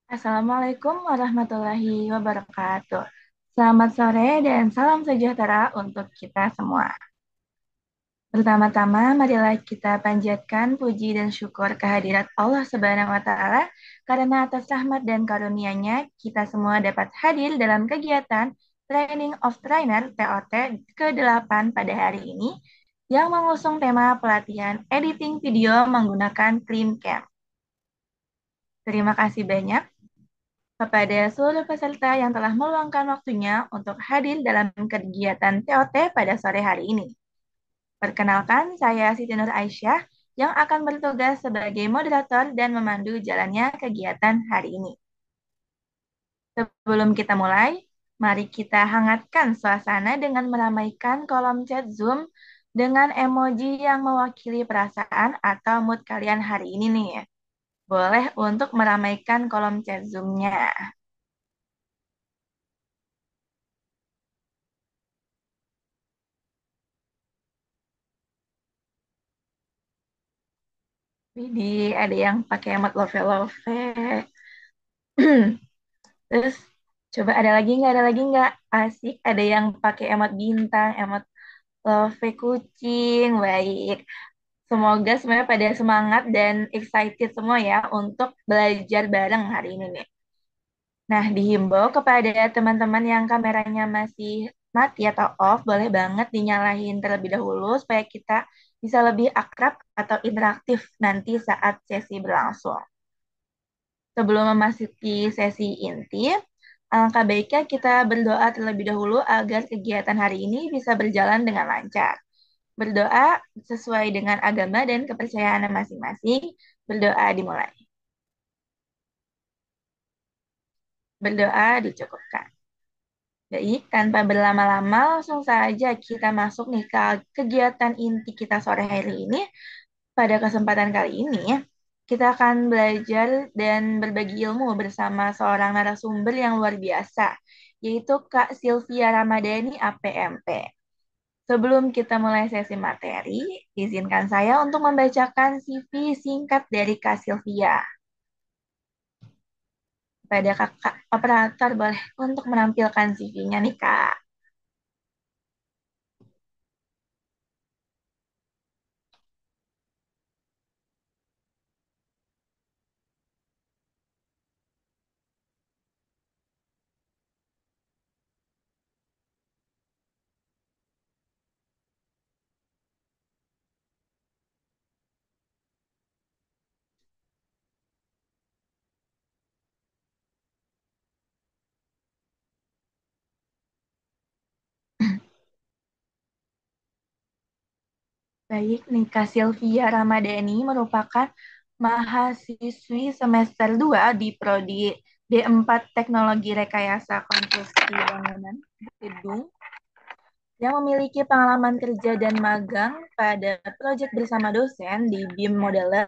Assalamualaikum warahmatullahi wabarakatuh. Selamat sore dan salam sejahtera untuk kita semua. Pertama-tama, marilah kita panjatkan puji dan syukur kehadirat Allah Subhanahu wa Ta'ala, karena atas rahmat dan karunia-Nya kita semua dapat hadir dalam kegiatan Training of Trainer TOT ke-8 pada hari ini yang mengusung tema pelatihan editing video menggunakan Cam. Terima kasih banyak kepada seluruh peserta yang telah meluangkan waktunya untuk hadir dalam kegiatan TOT pada sore hari ini. Perkenalkan, saya Siti Nur Aisyah yang akan bertugas sebagai moderator dan memandu jalannya kegiatan hari ini. Sebelum kita mulai, mari kita hangatkan suasana dengan meramaikan kolom chat Zoom dengan emoji yang mewakili perasaan atau mood kalian hari ini nih. Boleh untuk meramaikan kolom chat Zoom-nya. Jadi ada yang pakai emot love-love. Terus coba ada lagi nggak? Ada lagi nggak? Asik. Ada yang pakai emot bintang, emot love kucing. Baik. Semoga semuanya pada semangat dan excited semua ya untuk belajar bareng hari ini nih. Nah, dihimbau kepada teman-teman yang kameranya masih mati atau off, boleh banget dinyalain terlebih dahulu supaya kita bisa lebih akrab atau interaktif nanti saat sesi berlangsung. Sebelum memasuki sesi inti, alangkah baiknya kita berdoa terlebih dahulu agar kegiatan hari ini bisa berjalan dengan lancar. Berdoa sesuai dengan agama dan kepercayaan masing-masing. Berdoa dimulai. Berdoa dicukupkan. Baik, tanpa berlama-lama, langsung saja kita masuk nih ke kegiatan inti kita sore hari ini. Pada kesempatan kali ini, kita akan belajar dan berbagi ilmu bersama seorang narasumber yang luar biasa, yaitu Kak Sylvia Ramadhani, APMP. Sebelum kita mulai sesi materi, izinkan saya untuk membacakan CV singkat dari Kak Sylvia. Pada kakak operator boleh untuk menampilkan CV-nya nih, Kak. Baik, Nika Sylvia Ramadhani merupakan mahasiswi semester 2 di Prodi D4 Teknologi Rekayasa Konstruksi Bangunan Gedung yang memiliki pengalaman kerja dan magang pada proyek bersama dosen di BIM Modeler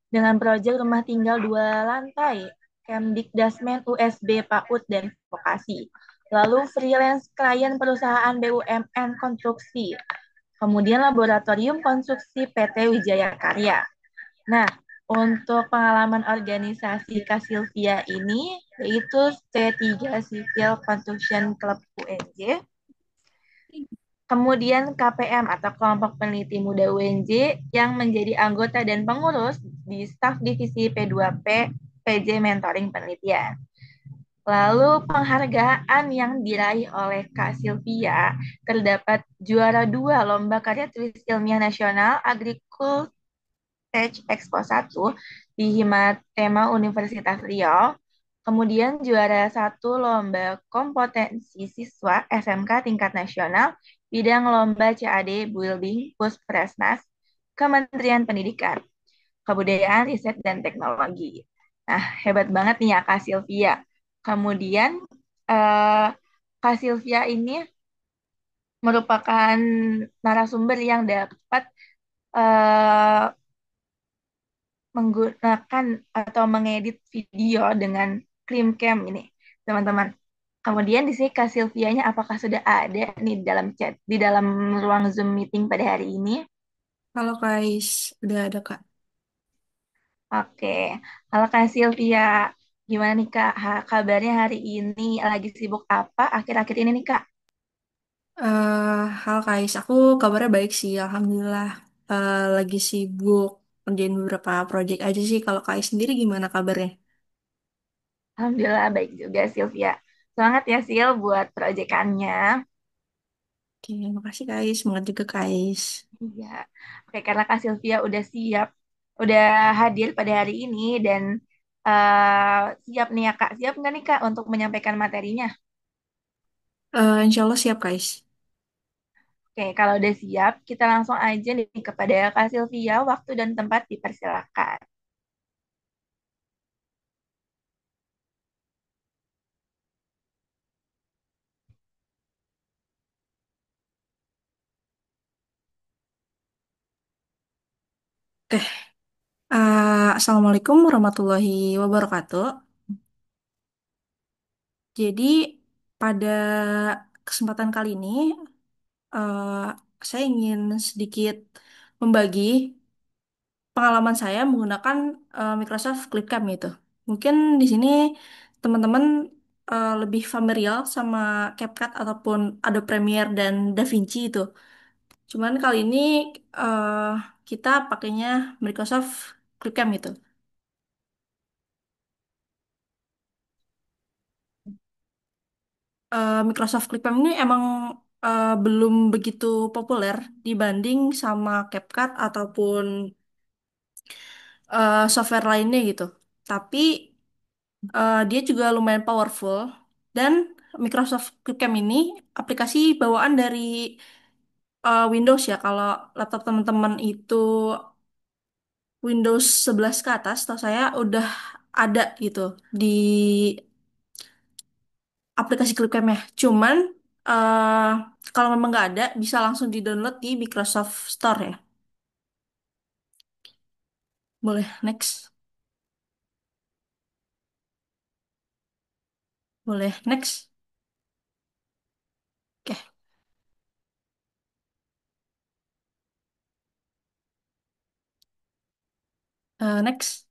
dengan proyek rumah tinggal 2 lantai, Kemdikdasmen USB PAUD dan Vokasi. Lalu freelance klien perusahaan BUMN konstruksi, kemudian laboratorium konstruksi PT Wijaya Karya. Nah, untuk pengalaman organisasi Kak Sylvia ini yaitu C3 Civil Construction Club UNJ, kemudian KPM atau Kelompok Peneliti Muda UNJ yang menjadi anggota dan pengurus di staf divisi P2P PJ Mentoring Penelitian. Lalu penghargaan yang diraih oleh Kak Sylvia terdapat juara 2 Lomba Karya Tulis Ilmiah Nasional Agrikul Tech Expo 1 di Himatema Universitas Riau. Kemudian juara 1 Lomba Kompetensi Siswa SMK tingkat nasional bidang Lomba CAD Building Puspresnas Kementerian Pendidikan, Kebudayaan, Riset, dan Teknologi. Nah, hebat banget nih ya Kak Sylvia. Kemudian eh, Kak Sylvia ini merupakan narasumber yang dapat eh, menggunakan atau mengedit video dengan Cam ini, teman-teman. Kemudian di sini Kak Sylvia-nya apakah sudah ada nih di dalam chat, di dalam ruang Zoom meeting pada hari ini? Halo guys, udah ada Kak. Oke, halo Kak Sylvia. Gimana nih Kak, kabarnya hari ini lagi sibuk apa akhir-akhir ini nih Kak? Halo Kais, aku kabarnya baik sih, Alhamdulillah. Lagi sibuk ngerjain beberapa project aja sih. Kalau Kais sendiri gimana kabarnya? Alhamdulillah baik juga Sylvia. Semangat ya Sil buat proyekannya. Oke, makasih Kais, semangat juga Kais. Iya. Oke, karena Kak Sylvia udah siap, udah hadir pada hari ini dan siap nih ya Kak. Siap nggak nih Kak untuk menyampaikan materinya? Insya Allah siap Kais. Oke, kalau udah siap, kita langsung aja nih kepada Kak Sylvia. Waktu dan tempat dipersilakan. Oke, Assalamualaikum warahmatullahi wabarakatuh. Jadi pada kesempatan kali ini, eh, saya ingin sedikit membagi pengalaman saya menggunakan Microsoft Clipcam itu. Mungkin di sini teman-teman lebih familiar sama CapCut ataupun Adobe Premiere dan DaVinci itu. Cuman kali ini eh, kita pakainya Microsoft Clipcam itu. Microsoft Clipcam ini emang belum begitu populer dibanding sama CapCut ataupun software lainnya gitu. Tapi dia juga lumayan powerful dan Microsoft QuickCam ini aplikasi bawaan dari Windows ya. Kalau laptop teman-teman itu Windows 11 ke atas, tahu saya udah ada gitu di aplikasi QuickCam-nya. Cuman eh kalau memang nggak ada, bisa langsung di-download di Microsoft Store ya. Boleh, next. Boleh, next. Oke, next.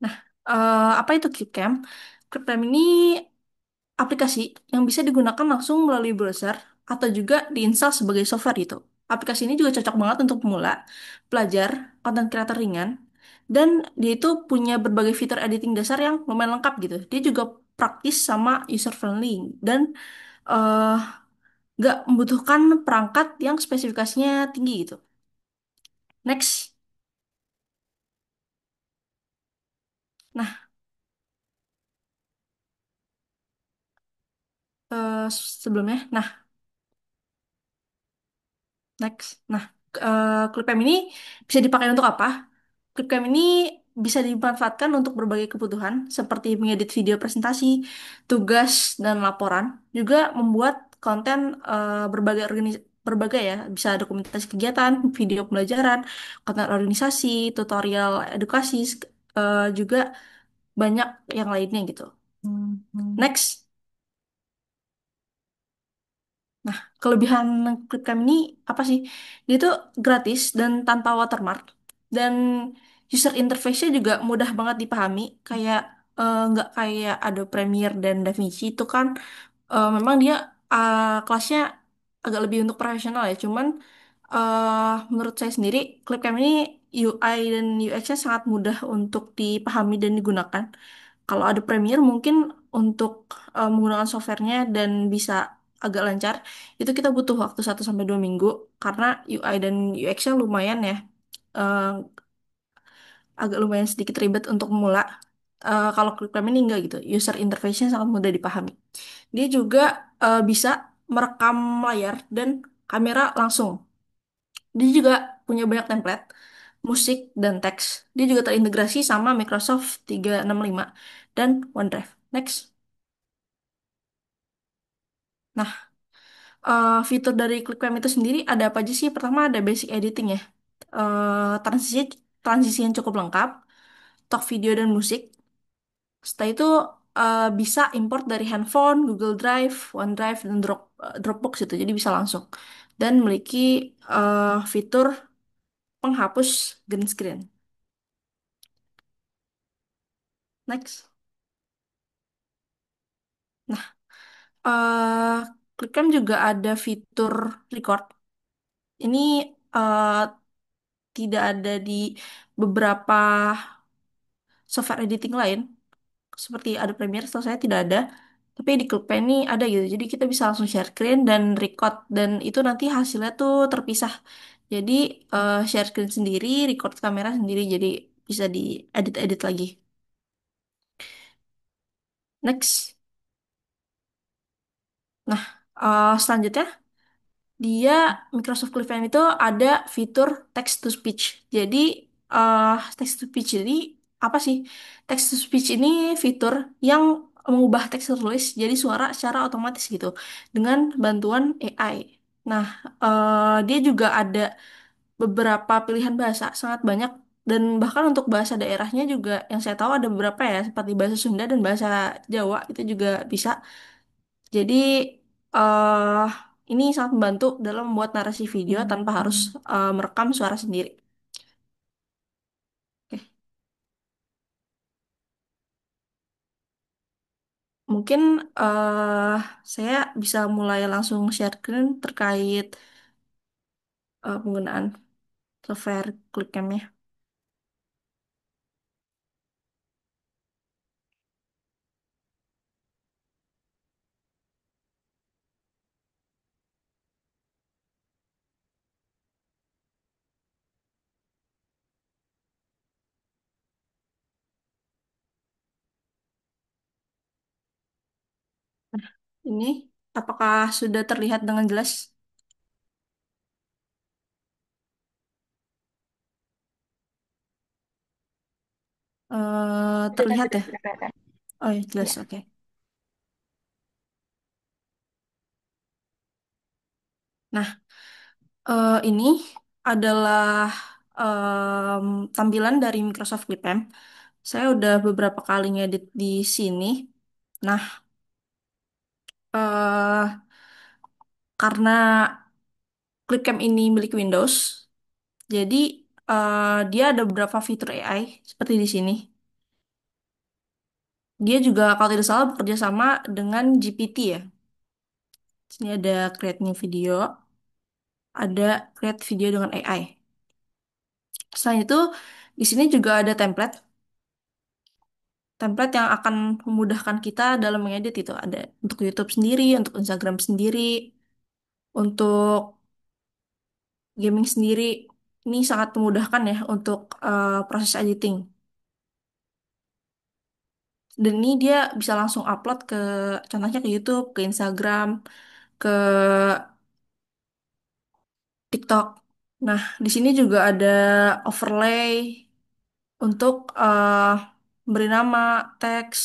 Nah, apa itu QuickCam? QuickCam ini aplikasi yang bisa digunakan langsung melalui browser atau juga diinstal sebagai software gitu. Aplikasi ini juga cocok banget untuk pemula, pelajar, konten kreator ringan, dan dia itu punya berbagai fitur editing dasar yang lumayan lengkap gitu. Dia juga praktis sama user friendly dan eh, nggak membutuhkan perangkat yang spesifikasinya tinggi gitu. Next. Nah, sebelumnya, nah, next. Nah, Clipcam ini bisa dipakai untuk apa? Clipcam ini bisa dimanfaatkan untuk berbagai kebutuhan seperti mengedit video presentasi, tugas, dan laporan. Juga membuat konten berbagai ya, bisa dokumentasi kegiatan, video pembelajaran, konten organisasi, tutorial edukasi, juga banyak yang lainnya gitu. Next. Nah, kelebihan ClipCam ini apa sih? Dia tuh gratis dan tanpa watermark. Dan user interface-nya juga mudah banget dipahami. Kayak nggak kayak Adobe Premiere dan DaVinci itu kan memang dia kelasnya agak lebih untuk profesional ya. Cuman menurut saya sendiri, ClipCam ini UI dan UX-nya sangat mudah untuk dipahami dan digunakan. Kalau ada Premiere mungkin untuk menggunakan softwarenya dan bisa agak lancar, itu kita butuh waktu 1 sampai 2 minggu karena UI dan UX-nya lumayan ya, eh, agak lumayan sedikit ribet untuk memula. Kalau ClickUp ini enggak gitu, user interface-nya sangat mudah dipahami. Dia juga bisa merekam layar dan kamera langsung. Dia juga punya banyak template, musik, dan teks. Dia juga terintegrasi sama Microsoft 365 dan OneDrive. Next. Nah, fitur dari ClickUp itu sendiri ada apa aja sih? Pertama ada basic editing ya. Transisi transisi yang cukup lengkap, talk video dan musik. Setelah itu bisa import dari handphone, Google Drive, OneDrive, dan Dropbox itu. Jadi bisa langsung. Dan memiliki fitur penghapus green screen. Next. Nah, eh ClickCam juga ada fitur record. Ini eh, tidak ada di beberapa software editing lain, seperti Adobe Premiere, setahu saya tidak ada. Tapi di ClickPen ini ada gitu. Jadi kita bisa langsung share screen dan record. Dan itu nanti hasilnya tuh terpisah. Jadi share screen sendiri, record kamera sendiri. Jadi bisa diedit-edit lagi. Next. Nah, selanjutnya dia Microsoft Clickpen itu ada fitur text to speech. Jadi text to speech ini apa sih? Text to speech ini fitur yang mengubah teks tertulis jadi suara secara otomatis gitu dengan bantuan AI. Nah, dia juga ada beberapa pilihan bahasa, sangat banyak dan bahkan untuk bahasa daerahnya juga yang saya tahu ada beberapa ya, seperti bahasa Sunda dan bahasa Jawa itu juga bisa. Jadi eh ini sangat membantu dalam membuat narasi video tanpa harus merekam suara sendiri. Oke. Mungkin eh saya bisa mulai langsung share screen terkait penggunaan software ClickCam-nya. Ini apakah sudah terlihat dengan jelas? Terlihat Sudah ya? sudah kelihatan. Oh ya, jelas, Ya. oke. Nah, ini adalah tampilan dari Microsoft Clipcam. Saya udah beberapa kali ngedit di sini. Nah, eh karena Clipcam ini milik Windows, jadi dia ada beberapa fitur AI seperti di sini. Dia juga kalau tidak salah bekerja sama dengan GPT ya. Sini ada create new video, ada create video dengan AI. Selain itu, di sini juga ada template. Template yang akan memudahkan kita dalam mengedit itu ada untuk YouTube sendiri, untuk Instagram sendiri, untuk gaming sendiri. Ini sangat memudahkan ya untuk proses editing. Dan ini dia bisa langsung upload ke contohnya ke YouTube, ke Instagram, ke TikTok. Nah, di sini juga ada overlay untuk beri nama, teks.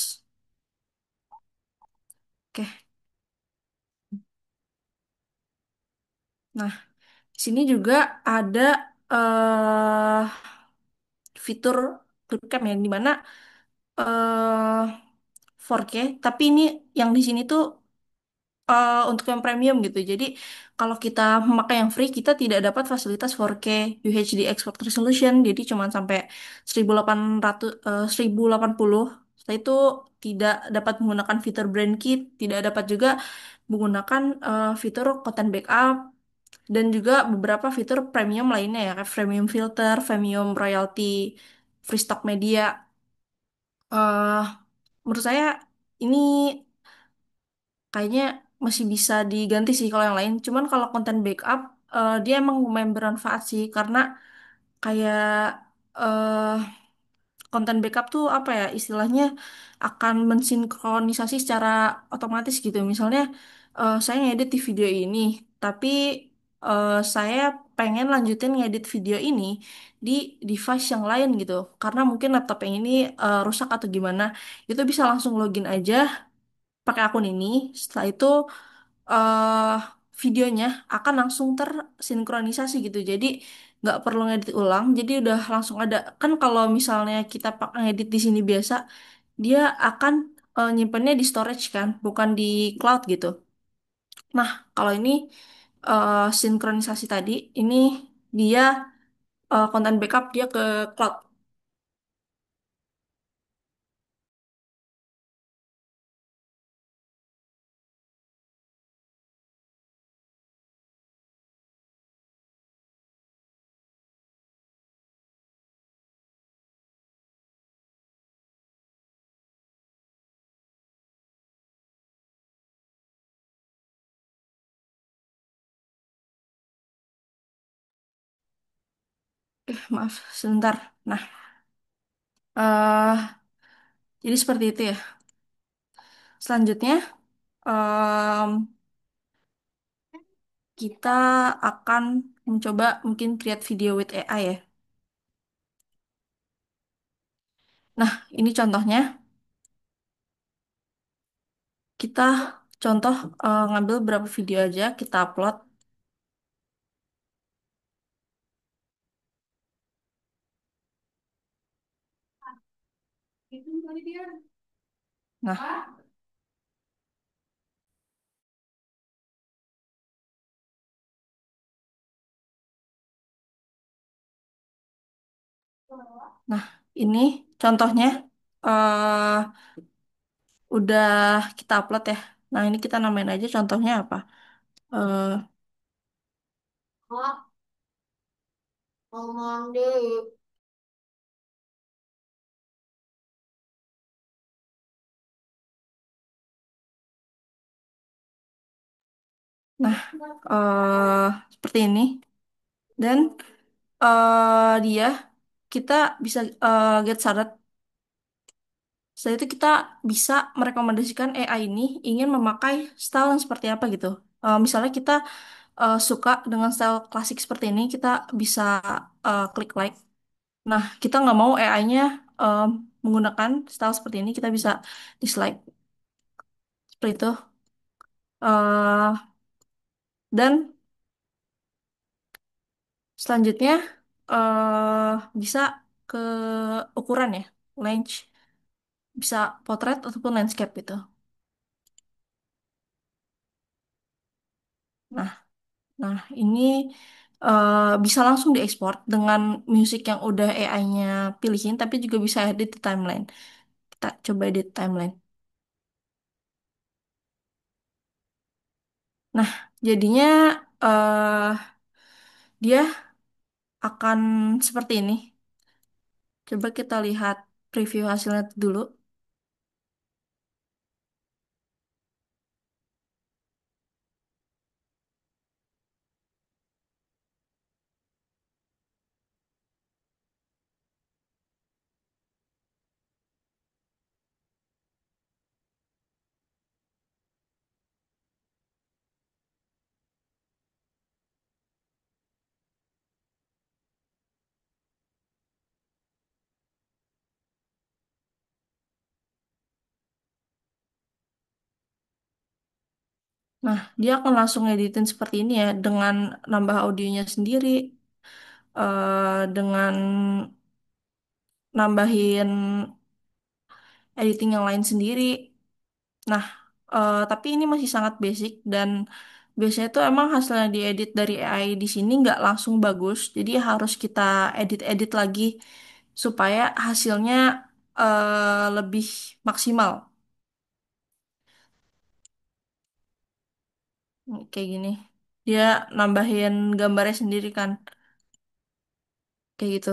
Oke. Nah, di sini juga ada eh fitur clipcam ya, di mana eh 4K, tapi ini yang di sini tuh untuk yang premium gitu. Jadi kalau kita memakai yang free, kita tidak dapat fasilitas 4K UHD export resolution. Jadi cuma sampai 1800 1080. Setelah itu tidak dapat menggunakan fitur brand kit, tidak dapat juga menggunakan fitur content backup dan juga beberapa fitur premium lainnya ya, kayak premium filter, premium royalty, free stock media. eh Menurut saya ini kayaknya masih bisa diganti sih kalau yang lain. Cuman kalau konten backup, dia emang lumayan bermanfaat sih karena kayak eh konten backup tuh apa ya istilahnya akan mensinkronisasi secara otomatis gitu. Misalnya saya ngedit di video ini, tapi saya pengen lanjutin ngedit video ini di device yang lain gitu. Karena mungkin laptop yang ini rusak atau gimana, itu bisa langsung login aja pakai akun ini. Setelah itu eh videonya akan langsung tersinkronisasi gitu. Jadi nggak perlu ngedit ulang. Jadi udah langsung ada. Kan kalau misalnya kita pakai ngedit di sini biasa, dia akan nyimpennya di storage kan, bukan di cloud gitu. Nah, kalau ini sinkronisasi tadi, ini dia konten backup dia ke cloud. Maaf, sebentar. Nah, eh jadi seperti itu ya. Selanjutnya, em, kita akan mencoba mungkin create video with AI ya. Nah, ini contohnya. Kita contoh ngambil beberapa video aja, kita upload. Nah, nah ini contohnya eh udah kita upload ya. Nah, ini kita namain aja contohnya apa? Eh nah, seperti ini. Dan dia kita bisa get started. Setelah itu kita bisa merekomendasikan AI ini ingin memakai style yang seperti apa gitu. Misalnya kita suka dengan style klasik seperti ini, kita bisa klik like. Nah, kita nggak mau AI-nya menggunakan style seperti ini, kita bisa dislike seperti itu. Dan selanjutnya bisa ke ukuran ya, range, bisa potret ataupun landscape gitu. Nah, nah ini bisa langsung diekspor dengan musik yang udah AI-nya pilihin, tapi juga bisa edit di timeline. Kita coba edit timeline. Nah, jadinya eh dia akan seperti ini. Coba kita lihat preview hasilnya dulu. Nah, dia akan langsung editin seperti ini ya, dengan nambah audionya sendiri, dengan nambahin editing yang lain sendiri. Nah, tapi ini masih sangat basic dan biasanya tuh emang hasilnya diedit dari AI di sini nggak langsung bagus, jadi harus kita edit-edit lagi supaya hasilnya lebih maksimal. Kayak gini. Dia nambahin gambarnya sendiri kan, kayak gitu.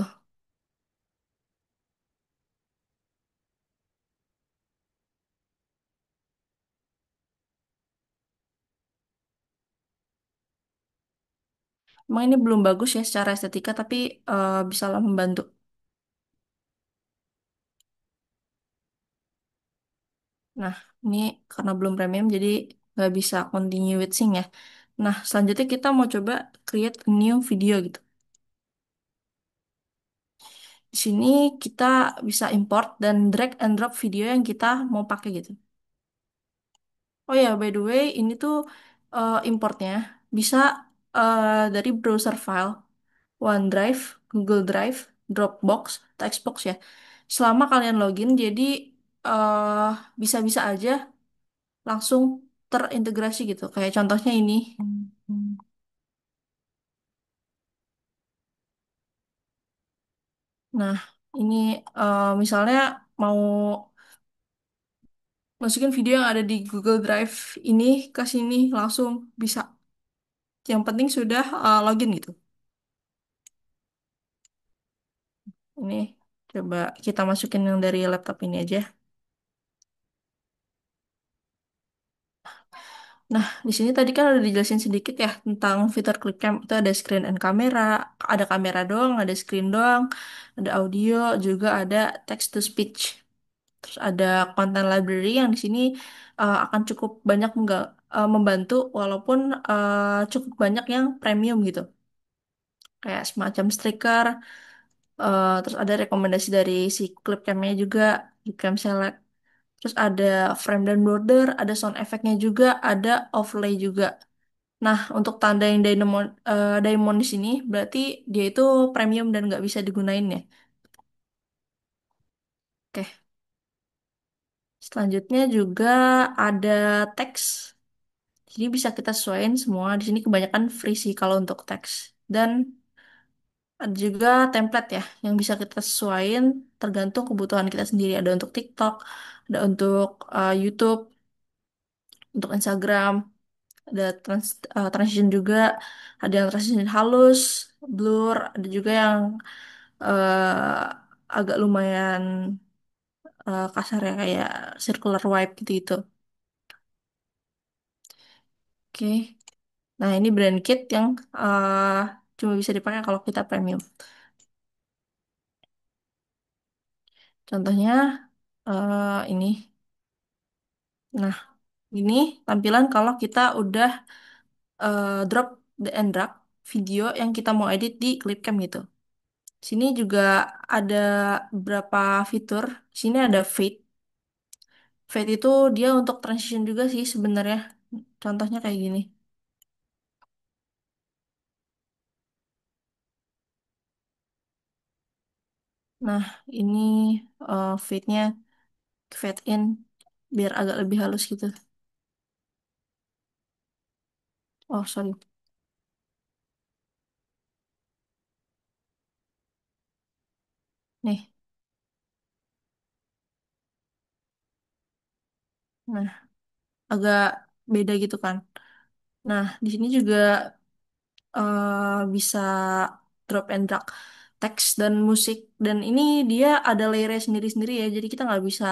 Emang ini belum bagus ya secara estetika, tapi bisalah membantu. Nah, ini karena belum premium, jadi nggak bisa continue with sync ya. Nah, selanjutnya kita mau coba create a new video gitu. Di sini kita bisa import dan drag and drop video yang kita mau pakai gitu. Oh ya, by the way, ini tuh importnya bisa dari browser file, OneDrive, Google Drive, Dropbox, Textbox ya. Selama kalian login, jadi eh, bisa-bisa aja langsung terintegrasi gitu. Kayak contohnya ini. Nah, ini misalnya mau masukin video yang ada di Google Drive ini ke sini langsung bisa. Yang penting sudah login gitu. Ini coba kita masukin yang dari laptop ini aja. Nah, di sini tadi kan udah dijelasin sedikit ya tentang fitur Clip Cam. Itu ada screen and camera, ada kamera doang, ada screen doang, ada audio, juga ada text to speech. Terus ada content library yang di sini akan cukup banyak membantu walaupun cukup banyak yang premium gitu. Kayak semacam stiker, terus ada rekomendasi dari si Clip Cam-nya juga, Clip Cam Select. Terus ada frame dan border, ada sound effect-nya juga, ada overlay juga. Nah, untuk tanda yang diamond di sini berarti dia itu premium dan nggak bisa digunain ya. Oke, selanjutnya juga ada teks. Jadi bisa kita sesuaiin semua. Di sini kebanyakan free sih kalau untuk teks. Dan ada juga template ya yang bisa kita sesuaiin tergantung kebutuhan kita sendiri. Ada untuk TikTok, ada untuk YouTube, untuk Instagram, ada transition juga, ada yang transition halus, blur, ada juga yang agak lumayan kasar ya kayak circular wipe gitu-gitu. Oke. Nah, ini brand kit yang cuma bisa dipakai kalau kita premium. Contohnya ini. Nah, ini tampilan kalau kita udah drop and drag video yang kita mau edit di Clipcam gitu. Sini juga ada beberapa fitur. Sini ada fade. Fade itu dia untuk transition juga sih sebenarnya. Contohnya kayak gini. Nah, ini fade-nya fade in biar agak lebih halus gitu. Oh, sorry. Nih. Nah, agak beda gitu kan. Nah, di sini juga bisa drop and drag teks dan musik. Dan ini dia ada layernya sendiri-sendiri ya. Jadi kita nggak bisa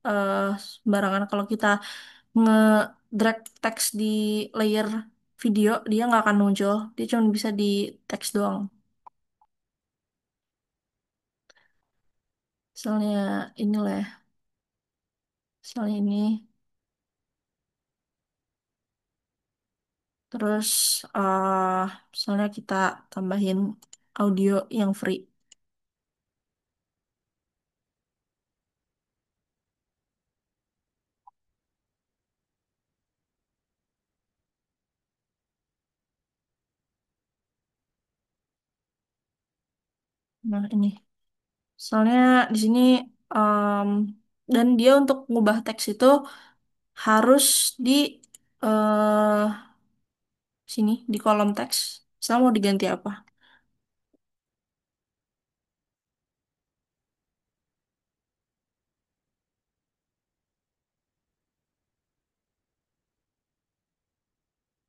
eh, sembarangan kalau kita nge-drag teks di layer video, dia nggak akan muncul. Dia cuma bisa di teks doang. Misalnya inilah ya. Misalnya ini. Terus misalnya kita tambahin audio yang free. Nah, ini. Soalnya di sini em, dan dia untuk mengubah teks itu harus di eh sini di kolom teks. Saya mau diganti apa?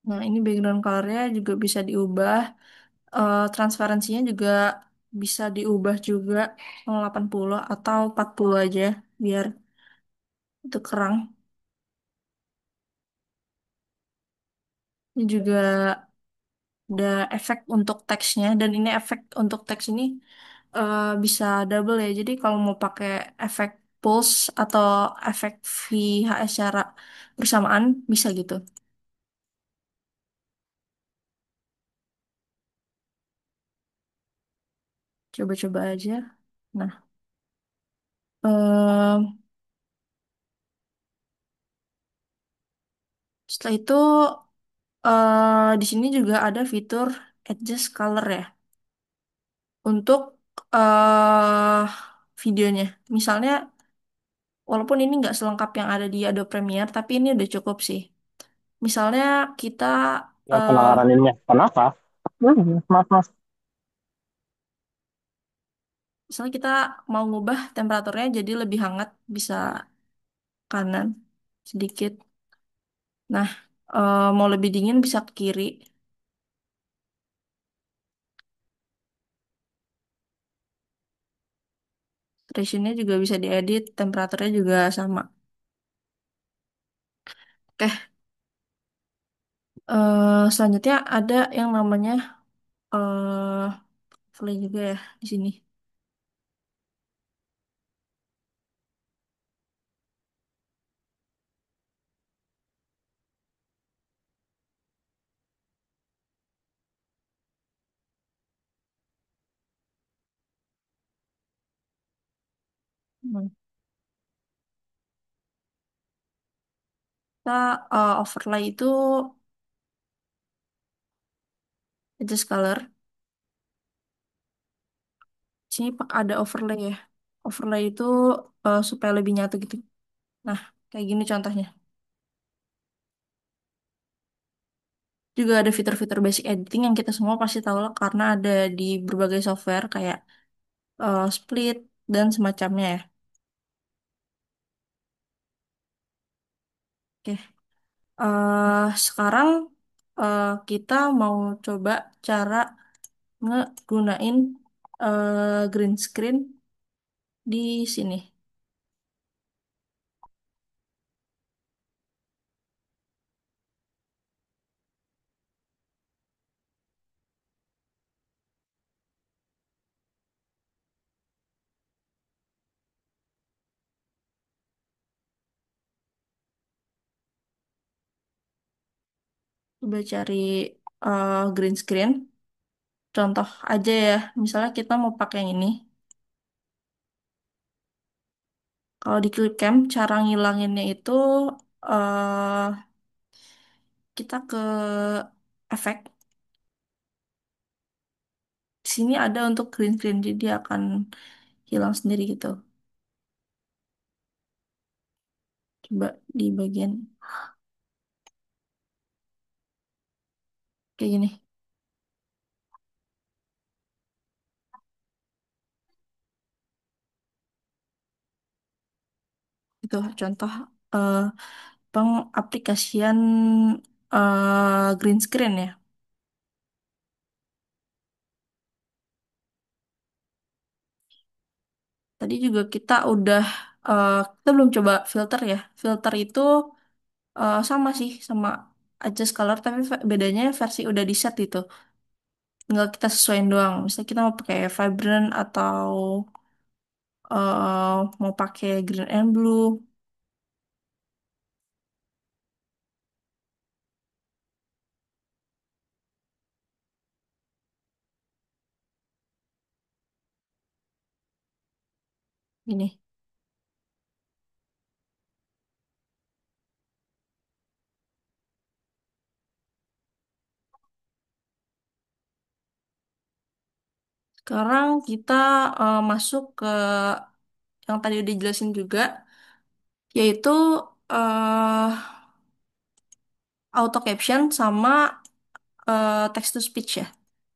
Nah, ini background colornya juga bisa diubah. Transparansinya juga bisa diubah juga 80 atau 40 aja biar itu kerang. Ini juga ada efek untuk teksnya dan ini efek untuk teks ini bisa double ya. Jadi kalau mau pakai efek pulse atau efek VHS secara bersamaan bisa gitu. Coba-coba aja. Nah, em, setelah itu di sini juga ada fitur adjust color ya untuk eh videonya. Misalnya, walaupun ini nggak selengkap yang ada di Adobe Premiere, tapi ini udah cukup sih. Misalnya kita Ya, eh penalaran ilmiah. Kenapa? Mas, mas. misalnya kita mau ngubah temperaturnya jadi lebih hangat, bisa kanan sedikit. Nah, mau lebih dingin bisa ke kiri. Ratio-nya juga bisa diedit, temperaturnya juga sama. Oke, Selanjutnya ada yang namanya eh play juga ya di sini. Hmm. Kita overlay itu adjust color. Sini pak ada overlay ya. Overlay itu supaya lebih nyata gitu. Nah, kayak gini contohnya. Juga ada fitur-fitur basic editing yang kita semua pasti tahu lah karena ada di berbagai software kayak Split dan semacamnya ya. Oke, sekarang kita mau coba cara ngegunain green screen di sini. Coba cari green screen. Contoh aja ya, misalnya kita mau pakai yang ini. Kalau di ClipCam, cara ngilanginnya itu eh kita ke efek. Di sini ada untuk green screen, jadi dia akan hilang sendiri gitu. Coba di bagian kayak gini. Itu contoh eh, pengaplikasian green screen ya. Tadi juga kita belum coba filter ya. Filter itu sama sih sama adjust color tapi bedanya versi udah di set itu. Tinggal kita sesuaiin doang. Misalnya kita mau pakai vibrant atau mau pakai green and blue ini. Sekarang kita masuk ke yang tadi udah jelasin juga, yaitu eh auto caption sama text to speech ya.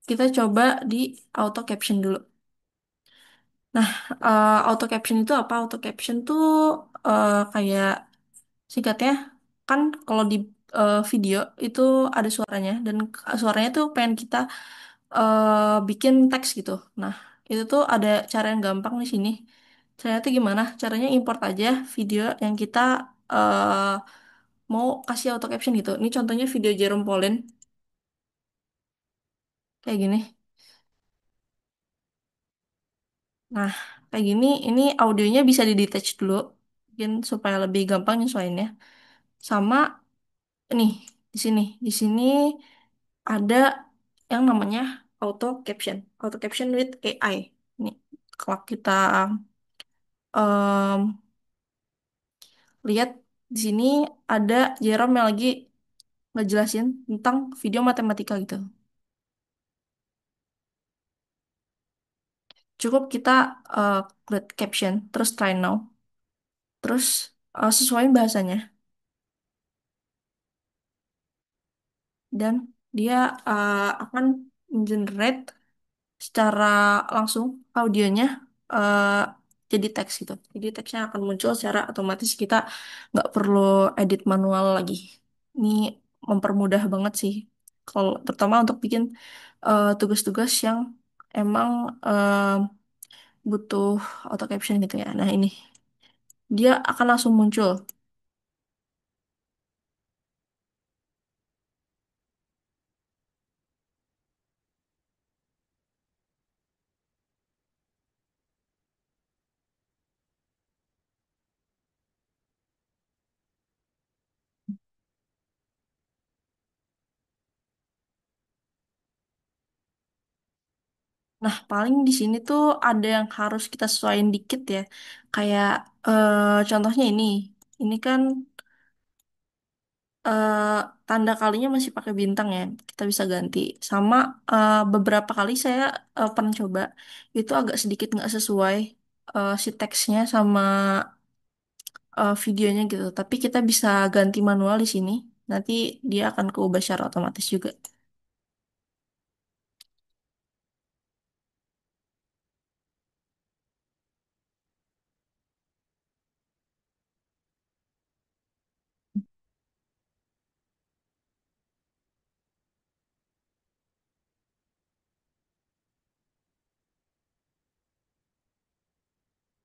Kita coba di auto caption dulu. Nah, auto caption itu apa? Auto caption tuh kayak singkatnya kan kalau di video itu ada suaranya dan suaranya tuh pengen kita bikin teks gitu. Nah, itu tuh ada cara yang gampang di sini. Caranya tuh gimana? Caranya import aja video yang kita eh, mau kasih auto caption gitu. Ini contohnya video Jerome Pauline kayak gini. Nah, kayak gini ini audionya bisa di detach dulu mungkin supaya lebih gampang nyesuaiinnya. Sama nih di sini. Di sini ada yang namanya auto caption. Auto caption with AI. Nih, kalau kita em, lihat di sini ada Jerome yang lagi ngejelasin tentang video matematika gitu. Cukup kita klik caption, terus try now, terus sesuaiin bahasanya, dan dia akan generate secara langsung audionya eh, jadi teks gitu. Jadi teksnya akan muncul secara otomatis kita nggak perlu edit manual lagi. Ini mempermudah banget sih. Kalau terutama untuk bikin tugas-tugas yang emang butuh auto caption gitu ya. Nah ini dia akan langsung muncul. Nah, paling di sini tuh ada yang harus kita sesuaiin dikit ya. Kayak contohnya ini. Ini kan eh, tanda kalinya masih pakai bintang ya. Kita bisa ganti. Sama beberapa kali saya pernah coba itu agak sedikit nggak sesuai si teksnya sama videonya gitu. Tapi kita bisa ganti manual di sini. Nanti dia akan keubah secara otomatis juga.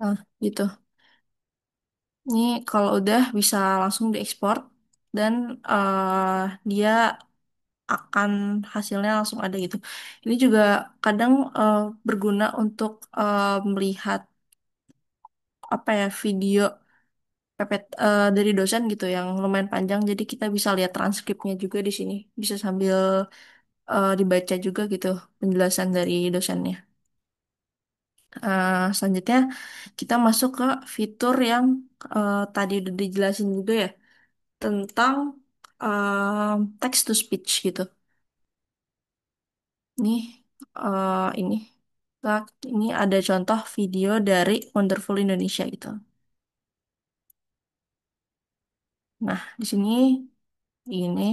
Nah, gitu. Ini kalau udah bisa langsung diekspor dan dia akan hasilnya langsung ada gitu. Ini juga kadang berguna untuk melihat apa ya video pepet dari dosen gitu yang lumayan panjang. Jadi kita bisa lihat transkripnya juga di sini. Bisa sambil dibaca juga gitu penjelasan dari dosennya. Selanjutnya kita masuk ke fitur yang tadi udah dijelasin juga ya tentang text to speech gitu. Nih, ini, ini ada contoh video dari Wonderful Indonesia gitu. Nah, di sini ini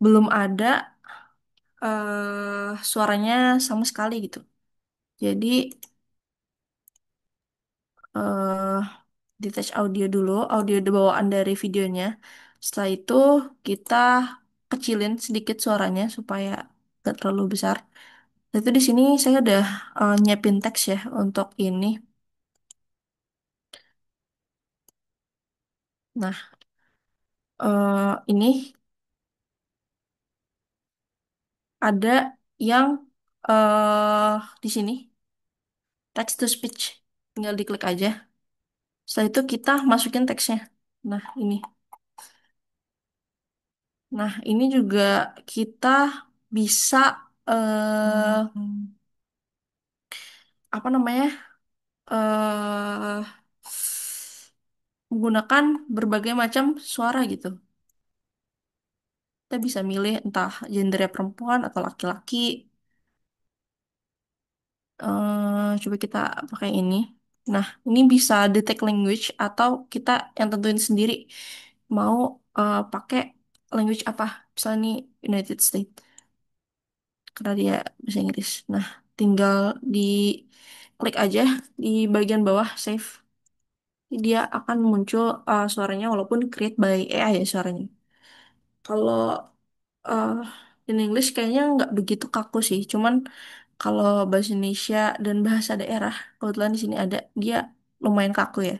belum ada suaranya sama sekali gitu. Jadi eh detach audio dulu, audio bawaan dari videonya. Setelah itu kita kecilin sedikit suaranya supaya gak terlalu besar. Nah, itu di sini saya udah nyiapin teks ya untuk ini. Nah, ini ada yang di sini text to speech. Tinggal diklik aja. Setelah itu kita masukin teksnya. Nah, ini. Nah, ini juga kita bisa apa namanya? eh menggunakan berbagai macam suara gitu. Kita bisa milih entah gendernya perempuan atau laki-laki. Coba kita pakai ini. Nah, ini bisa detect language atau kita yang tentuin sendiri mau pakai language apa. Misalnya ini United States karena dia bahasa Inggris. Nah, tinggal di klik aja di bagian bawah save. Dia akan muncul suaranya walaupun create by AI ya suaranya. Kalau eh in English kayaknya nggak begitu kaku sih. Cuman kalau bahasa Indonesia dan bahasa daerah, kebetulan di sini ada, dia lumayan kaku ya.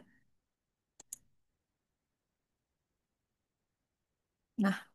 Nah,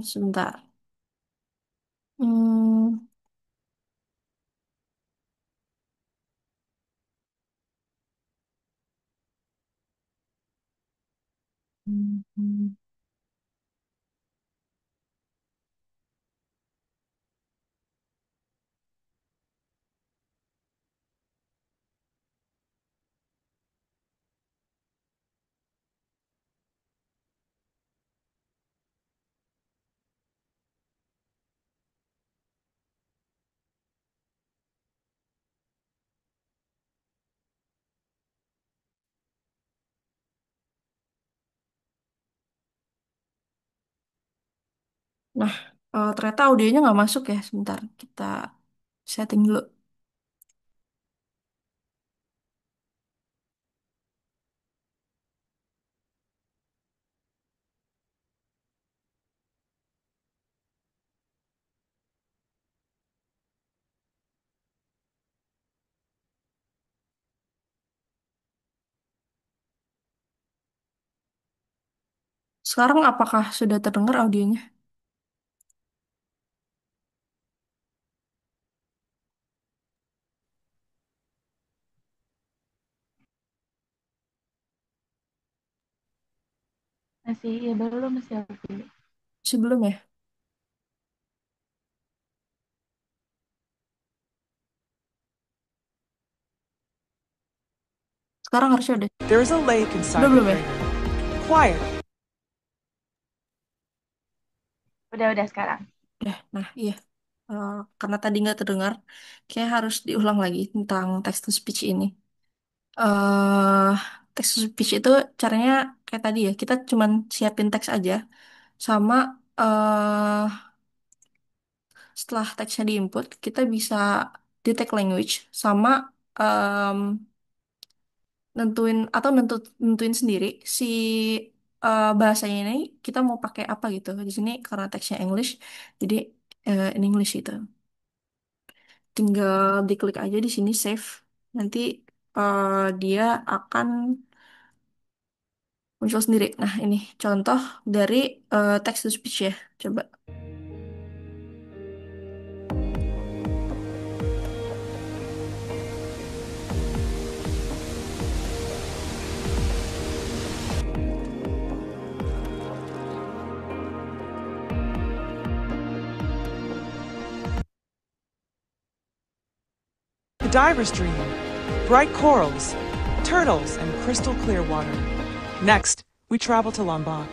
sebentar. Hmm, nah, ternyata audionya nggak masuk ya. Sebentar, kita setting dulu. Sekarang apakah sudah terdengar audionya? Masih, ya belum masih aku. Sebelum ya? Sekarang harusnya udah. There's a lake Udah inside the belum ya? crater. Quiet. Udah sekarang. Nah iya. Karena tadi nggak terdengar, kayak harus diulang lagi tentang text to speech ini. eh Text to speech itu caranya kayak tadi ya, kita cuman siapin teks aja, sama eh setelah teksnya diinput, kita bisa detect language, sama em, nentuin sendiri si bahasanya ini kita mau pakai apa gitu. Di sini karena teksnya English, jadi in English itu. Tinggal diklik aja di sini save. Nanti dia akan muncul sendiri. Nah, ini contoh dari text to speech ya. Coba. The diver's dream. Bright corals, turtles, and crystal clear water. Next, we travel to Lombok.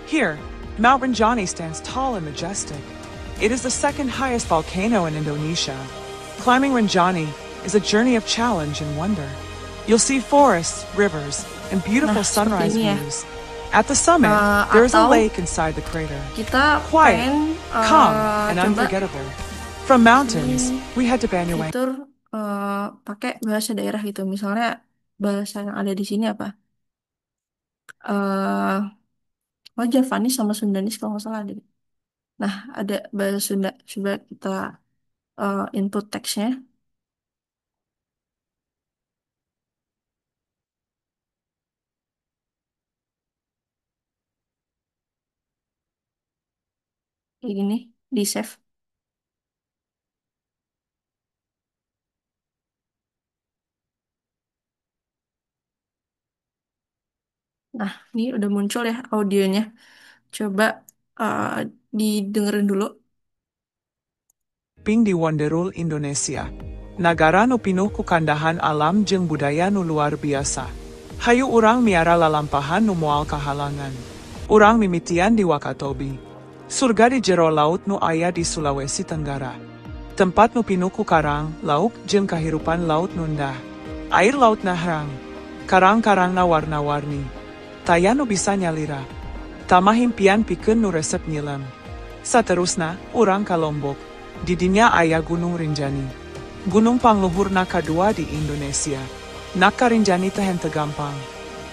Here, Mount Rinjani stands tall and majestic. It is the second highest volcano in Indonesia. Climbing Rinjani is a journey of challenge and wonder. You'll see forests, rivers, and beautiful Nah, seperti sunrise ini ya. views. At the summit, there is a Atau lake inside the crater. kita Quiet, pengen calm, and coba unforgettable. From mountains, ini we head to Banyuwangi. fitur pakai bahasa daerah gitu. Misalnya bahasa yang ada di sini apa? eh Oh, Javanis sama Sundanis kalau nggak salah ada. Nah, ada bahasa Sunda. Coba kita input teksnya. Kayak gini. Di save. Nah, ini udah muncul ya audionya. Coba uh, didengerin dulu. Ping di Wonderul Indonesia. Negara nu pinuh ku kandahan alam jeung budaya nu luar biasa. Hayu urang miara lalampahan nu moal kahalangan. Urang mimitian di Wakatobi. Surga di jero laut nu aya di Sulawesi Tenggara. Tempat nu pinuh ku karang, lauk jeung kahirupan laut nundah. Air laut nahrang. Karang-karang na warna-warni. Taya nu bisa nyalira. Tamah impian pikeun nu resep nyilam. Saterusna, urang ka Lombok. Di dinya aya Gunung Rinjani. Gunung pangluhurna kedua di Indonesia. Nak ka Rinjani teh henteu gampang.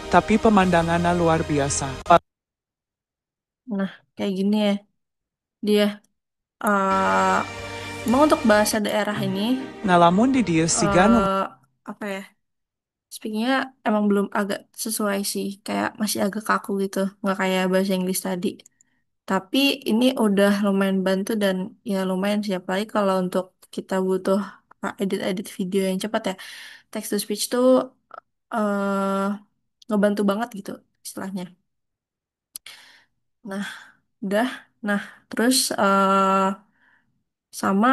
Tapi pemandanganna luar biasa. Nah, kayak gini ya. Dia uh, emang untuk bahasa daerah ini Ngalamun di dieu siga nu apa ya? Speakingnya emang belum agak sesuai sih, kayak masih agak kaku gitu, nggak kayak bahasa Inggris tadi. Tapi ini udah lumayan bantu dan ya lumayan siap lagi kalau untuk kita butuh edit-edit video yang cepat ya. Text to speech tuh eh ngebantu banget gitu istilahnya. Nah, udah. Nah, terus sama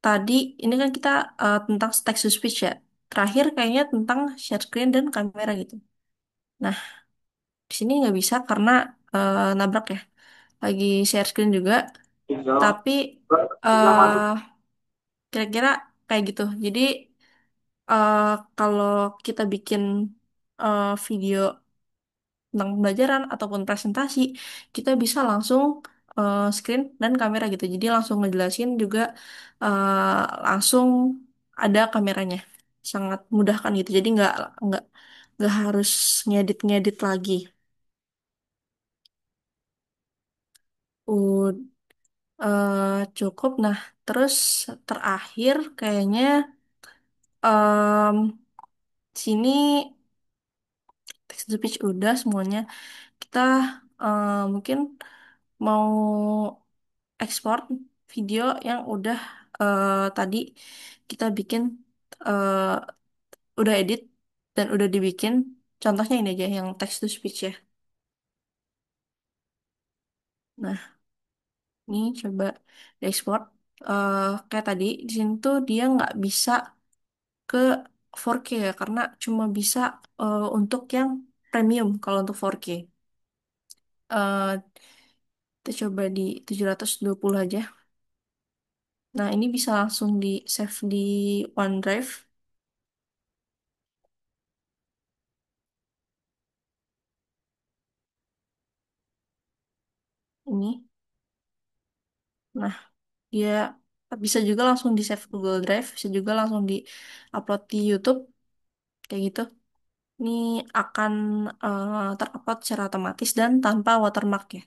tadi ini kan kita tentang text to speech ya. Terakhir kayaknya tentang share screen dan kamera gitu. Nah, di sini nggak bisa karena nabrak ya. Lagi share screen juga, tapi eh kira-kira kayak gitu. Jadi eh, kalau kita bikin video tentang pembelajaran ataupun presentasi, kita bisa langsung screen dan kamera gitu. Jadi langsung ngejelasin juga langsung ada kameranya. Sangat mudahkan gitu. Jadi nggak nggak harus ngedit-ngedit lagi. Cukup. Nah, terus terakhir kayaknya sini text to speech udah semuanya. Kita mungkin mau ekspor video yang udah tadi kita bikin, eh, udah edit dan udah dibikin. Contohnya ini aja yang text to speech ya. Nah, ini coba diekspor. Kayak tadi di sini tuh dia nggak bisa ke 4K ya, karena cuma bisa untuk yang premium kalau untuk 4K. Eh, kita coba di 720 aja. Nah, ini bisa langsung di save di OneDrive. Ini. Nah, dia bisa juga langsung di save Google Drive, bisa juga langsung di upload di YouTube, kayak gitu. Ini akan terupload secara otomatis dan tanpa watermark ya.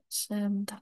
Sebentar.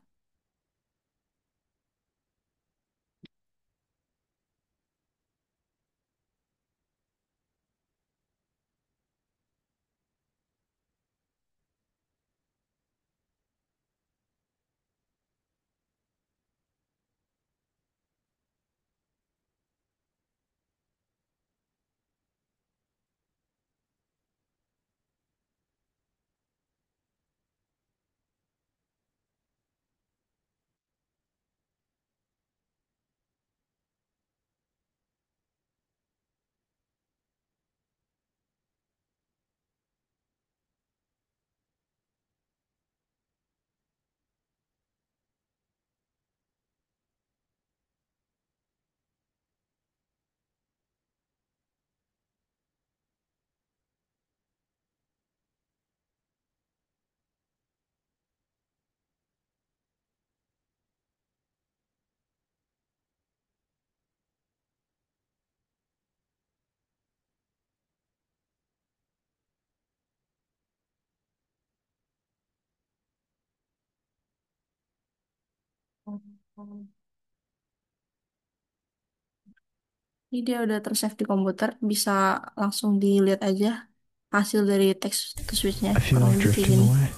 Ini dia udah tersave di komputer, bisa langsung dilihat aja hasil dari text to speech-nya. I feel Kurang like lebih kayak drifting gini. away.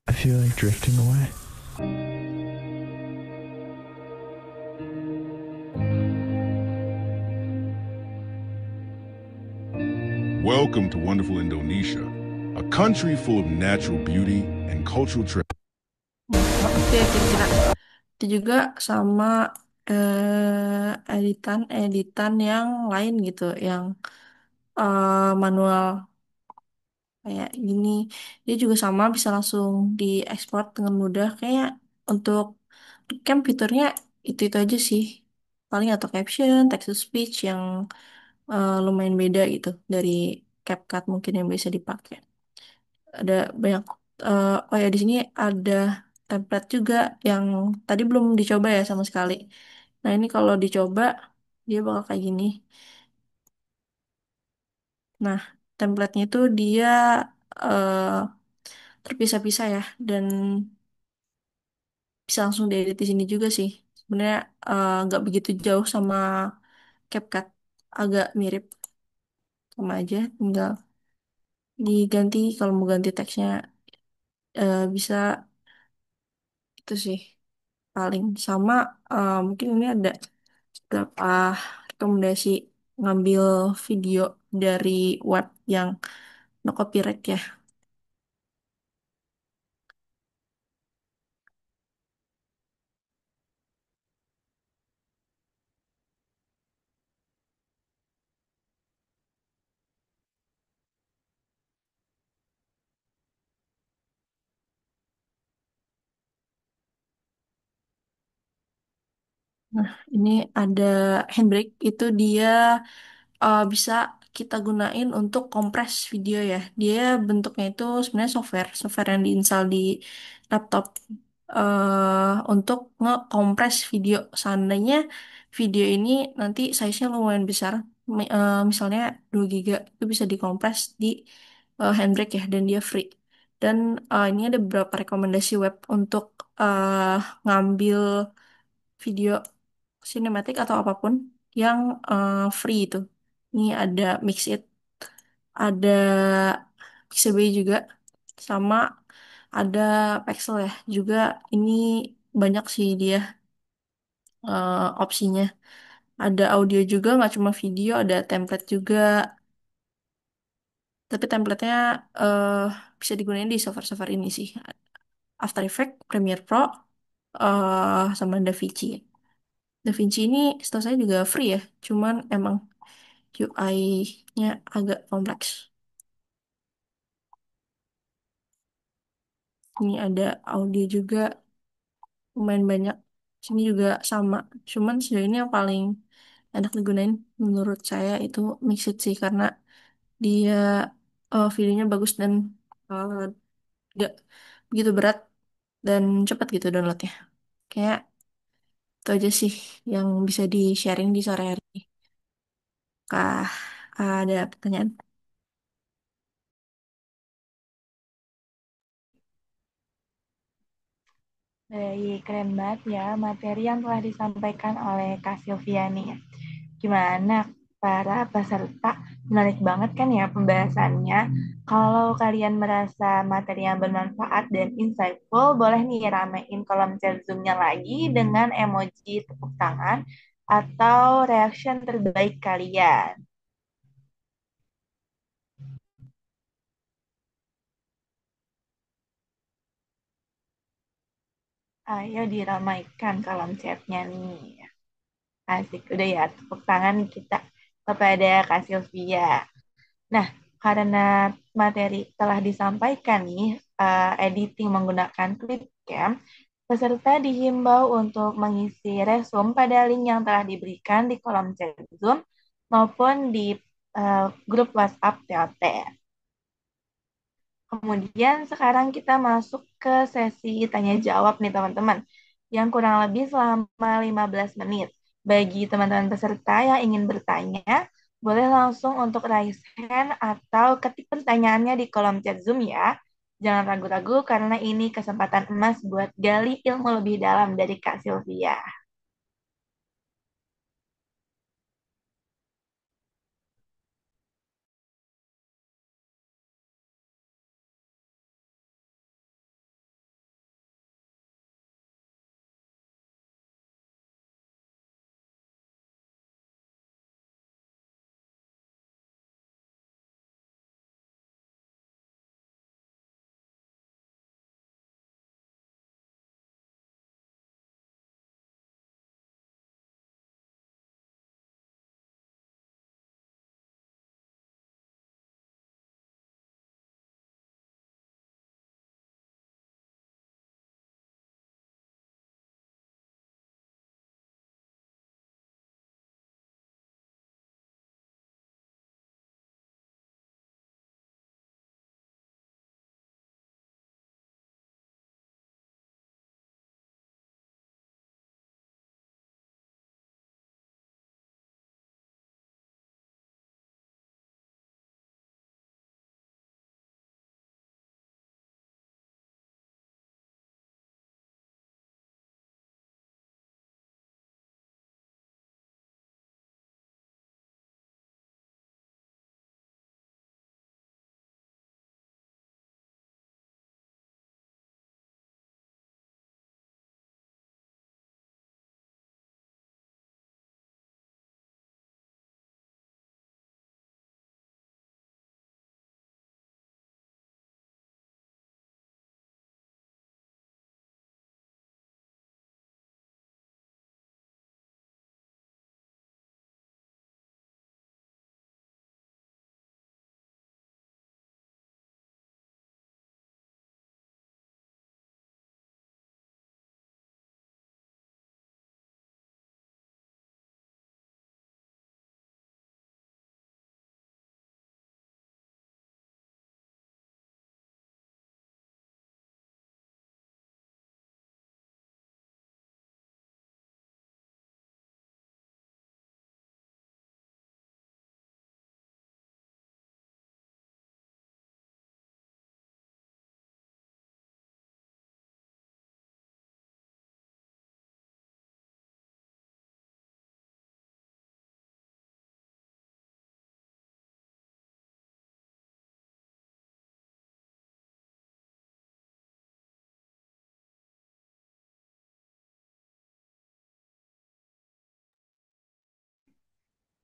I feel like drifting away. Welcome to wonderful Indonesia, a country full of natural beauty and cultural Nah, itu ya kira-kira. Itu juga sama editan yang lain gitu, yang manual kayak gini. Dia juga sama bisa langsung diekspor dengan mudah. Kayak untuk camp fiturnya itu aja sih. Paling atau caption, text to speech yang lumayan beda gitu dari CapCut mungkin yang bisa dipakai. Ada banyak, oh ya di sini ada template juga yang tadi belum dicoba ya sama sekali. Nah, ini kalau dicoba dia bakal kayak gini. Nah, templatenya itu dia eh, terpisah-pisah ya, dan bisa langsung diedit di sini juga sih. Sebenarnya nggak begitu jauh sama CapCut, agak mirip, sama aja. Tinggal diganti kalau mau ganti teksnya, bisa itu sih paling sama. Mungkin ini ada beberapa rekomendasi ngambil video dari web yang no copyright ya. Nah, ini ada Handbrake, itu dia bisa kita gunain untuk kompres video ya. Dia bentuknya itu sebenarnya software yang diinstal di laptop untuk ngekompres video. Seandainya video ini nanti size-nya lumayan besar, misalnya 2 giga, itu bisa dikompres di Handbrake ya, dan dia free. Dan ini ada beberapa rekomendasi web untuk ngambil video sinematik atau apapun yang free itu. Ini ada Mix It, ada Pixabay juga, sama ada Pexel ya. Juga ini banyak sih dia opsinya. Ada audio juga, nggak cuma video, ada template juga. Tapi templatenya eh bisa digunakan di software-software ini sih. After Effects, Premiere Pro, sama DaVinci. DaVinci ini setahu saya juga free ya, cuman emang UI-nya agak kompleks. Ini ada audio juga, lumayan banyak. Sini juga sama. Cuman sejauh ini yang paling enak digunain menurut saya itu Mixit sih, karena dia videonya bagus dan uh, gak begitu berat dan cepat gitu downloadnya. Kayak itu aja sih yang bisa di-sharing di sore hari ini. Kah, ada pertanyaan? Baik, keren banget ya materi yang telah disampaikan oleh Kak Sylvia nih. Gimana para peserta? Menarik banget kan ya pembahasannya. Kalau kalian merasa materi yang bermanfaat dan insightful, boleh nih ramein kolom chat Zoom-nya lagi dengan emoji tepuk tangan atau reaction terbaik kalian. Ayo diramaikan kolom chatnya nih. Asik, udah ya tepuk tangan kita kepada Kak Sylvia. Nah, karena materi telah disampaikan nih, editing menggunakan Clipcam, peserta dihimbau untuk mengisi resume pada link yang telah diberikan di kolom chat Zoom maupun di grup WhatsApp TOT. Kemudian sekarang kita masuk ke sesi tanya jawab nih teman-teman, yang kurang lebih selama 15 menit. Bagi teman-teman peserta yang ingin bertanya, boleh langsung untuk raise hand atau ketik pertanyaannya di kolom chat Zoom ya. Jangan ragu-ragu karena ini kesempatan emas buat gali ilmu lebih dalam dari Kak Sylvia.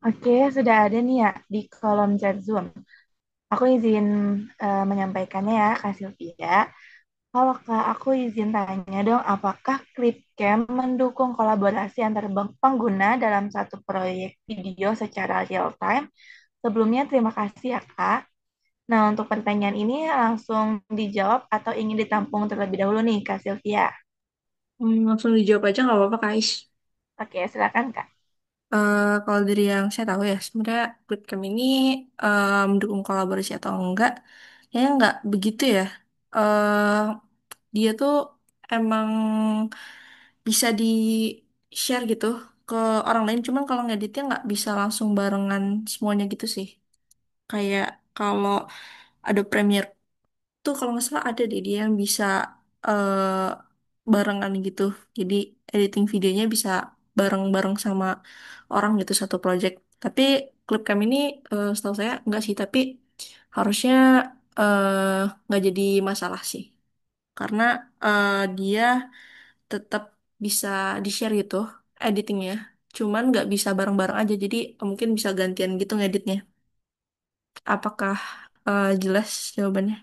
Oke, sudah ada nih ya di kolom chat Zoom. Aku izin menyampaikannya ya, Kak Sylvia. Kalau Kak, aku izin tanya dong, apakah Clipcam mendukung kolaborasi antar pengguna dalam satu proyek video secara real time? Sebelumnya, terima kasih ya, Kak. Nah, untuk pertanyaan ini langsung dijawab atau ingin ditampung terlebih dahulu nih, Kak Sylvia? Langsung dijawab aja nggak apa-apa, Kais. Oke, silakan, Kak. Kalau dari yang saya tahu ya, sebenarnya Quickcam ini mendukung kolaborasi atau enggak, kayaknya nggak begitu ya. eh Dia tuh emang bisa di-share gitu ke orang lain, cuman kalau ngeditnya nggak bisa langsung barengan semuanya gitu sih. Kayak kalau ada Premiere tuh kalau nggak salah ada deh dia yang bisa eh barengan gitu. Jadi editing videonya bisa bareng-bareng sama orang gitu satu project. Tapi Clipcam ini setahu saya enggak sih, tapi harusnya nggak jadi masalah sih. Karena dia tetap bisa di-share gitu editingnya. Cuman nggak bisa bareng-bareng aja, jadi mungkin bisa gantian gitu ngeditnya. Apakah jelas jawabannya?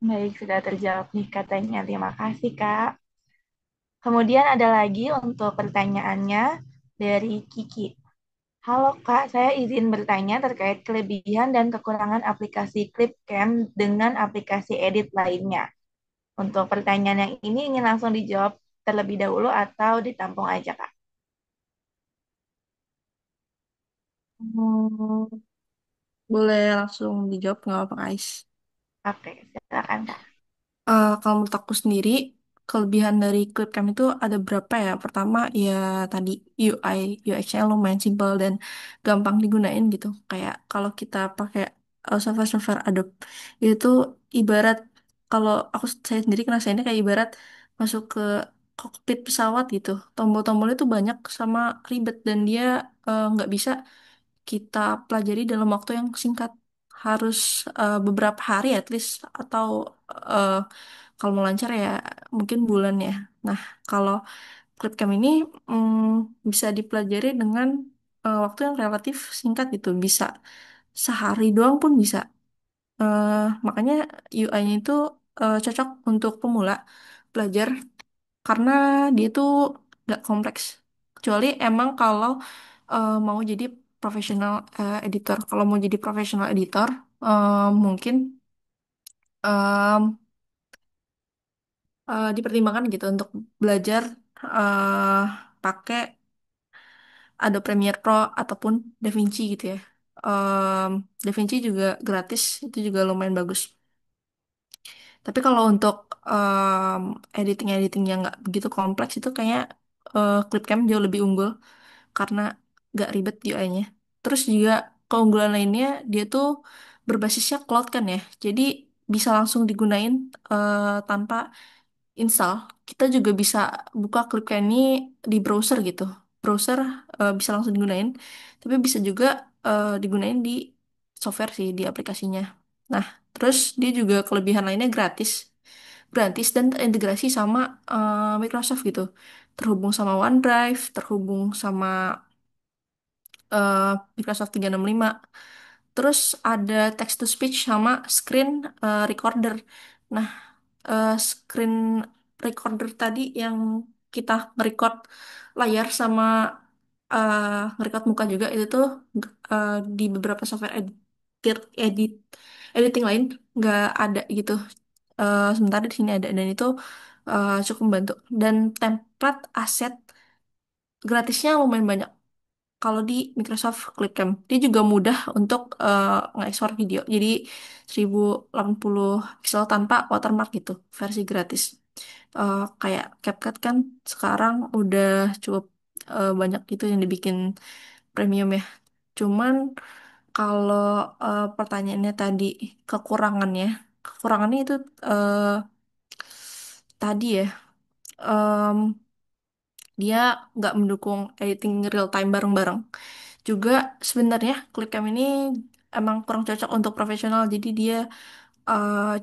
Baik, sudah terjawab nih katanya. Terima kasih, Kak. Kemudian ada lagi untuk pertanyaannya dari Kiki. Halo Kak, saya izin bertanya terkait kelebihan dan kekurangan aplikasi Clipcam dengan aplikasi edit lainnya. Untuk pertanyaan yang ini ingin langsung dijawab terlebih dahulu atau ditampung aja Kak? Hmm, boleh langsung dijawab nggak apa-apa, guys. Oke, silakan Kak. Kalau menurut aku sendiri, kelebihan dari Clipcam itu ada berapa ya? Pertama, ya tadi UI, UX-nya lumayan simpel dan gampang digunain gitu. Kayak kalau kita pakai software-software Adobe, itu ibarat, kalau saya sendiri ngerasainnya kayak ibarat masuk ke kokpit pesawat gitu. Tombol-tombolnya tuh banyak sama ribet dan dia nggak bisa kita pelajari dalam waktu yang singkat. Harus beberapa hari at least atau eh, kalau mau lancar ya mungkin bulan ya. Nah, kalau Clipcam ini bisa dipelajari dengan waktu yang relatif singkat gitu. Bisa sehari doang pun bisa. Eh, Makanya UI-nya itu cocok untuk pemula belajar karena dia tuh nggak kompleks. Kecuali emang kalau mau jadi profesional editor. Kalau mau jadi profesional editor, mungkin em, dipertimbangkan gitu untuk belajar eh pakai Adobe Premiere Pro ataupun DaVinci gitu ya. Em, DaVinci juga gratis, itu juga lumayan bagus. Tapi kalau untuk editing-editing yang nggak begitu kompleks itu kayaknya Clipcam jauh lebih unggul karena nggak ribet UI-nya. Terus juga keunggulan lainnya dia tuh berbasisnya cloud kan ya. Jadi bisa langsung digunain tanpa install. Kita juga bisa buka Clipcam ini di browser gitu. Browser bisa langsung digunain, tapi bisa juga digunain di software sih di aplikasinya. Nah, terus dia juga kelebihan lainnya gratis. Gratis dan terintegrasi sama Microsoft gitu. Terhubung sama OneDrive, terhubung sama eh, Microsoft 365. Terus ada text to speech sama screen recorder. Nah, screen recorder tadi yang kita nge-record layar sama nge-record muka juga itu tuh eh, di beberapa software edit editing lain nggak ada gitu. Sementara di sini ada dan itu cukup membantu. Dan template aset gratisnya lumayan banyak. Kalau di Microsoft Clipcam, dia juga mudah untuk ngekspor video. Jadi 1080 pixel tanpa watermark gitu, versi gratis. Kayak CapCut kan sekarang udah cukup banyak gitu yang dibikin premium ya. Cuman kalau pertanyaannya tadi kekurangannya, kekurangannya itu eh, tadi ya, em, dia nggak mendukung editing real time bareng-bareng. Juga sebenarnya Clipcam ini emang kurang cocok untuk profesional, jadi dia